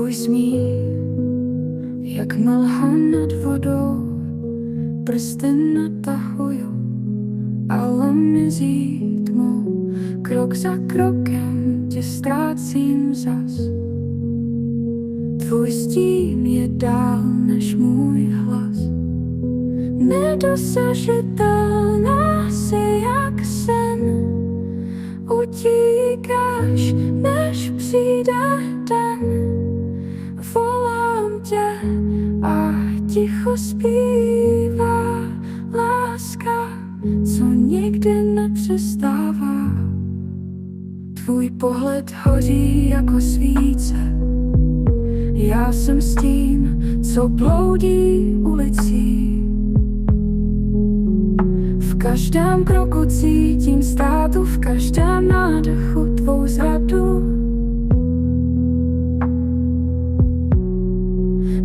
Tvůj smích, jak mlha nad vodou, prsty natahuju, ale mizí tmou. Krok za krokem tě ztrácím zas. Tvůj stín je dál než můj hlas. Nedosažitelná si jak sen. Utíkáš, než přijde den. Volám tě a ticho zpívá láska, co nikdy nepřestává. Tvůj pohled hoří jako svíce. Já jsem stín, co bloudí ulicí. V každém kroku cítím ztrátu, v každém nádechu tvou zradu.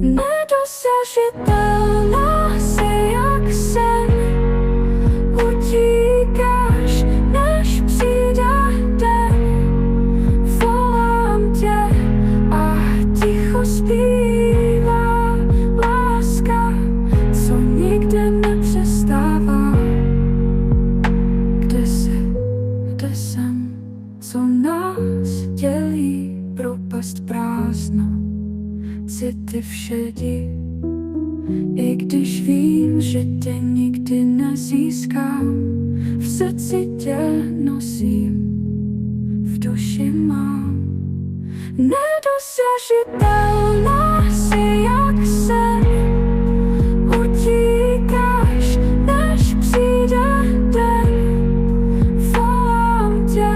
Nedosažitelná si jak sen. Utíkáš, než přijde den. Volám tě a ticho zpívá láska, co nikdy nepřestává. Kde jsi, kde jsem, co nás dělí? Propast prázdno, city všedi. I když vím, že tě nikdy nezískám, v srdci tě nosím, v duši mám. Nedosažitelná si jak sen. Utíkáš, než přijde den. Volám tě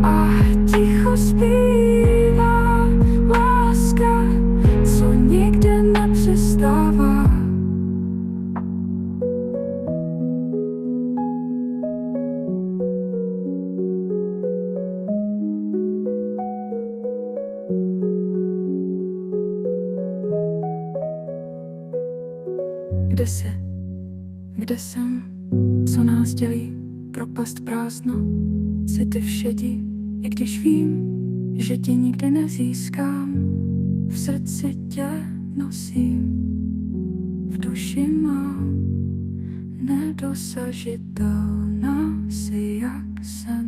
a ticho zpívá láska, co nikdy nepřestává. Kde jsi, kde jsem, co nás dělí? Propast prázdno, city všedi. I když vím, že tě nikdy nezískám, v srdci tě nosím, v duši mám. Nedosažitelná si jak sen.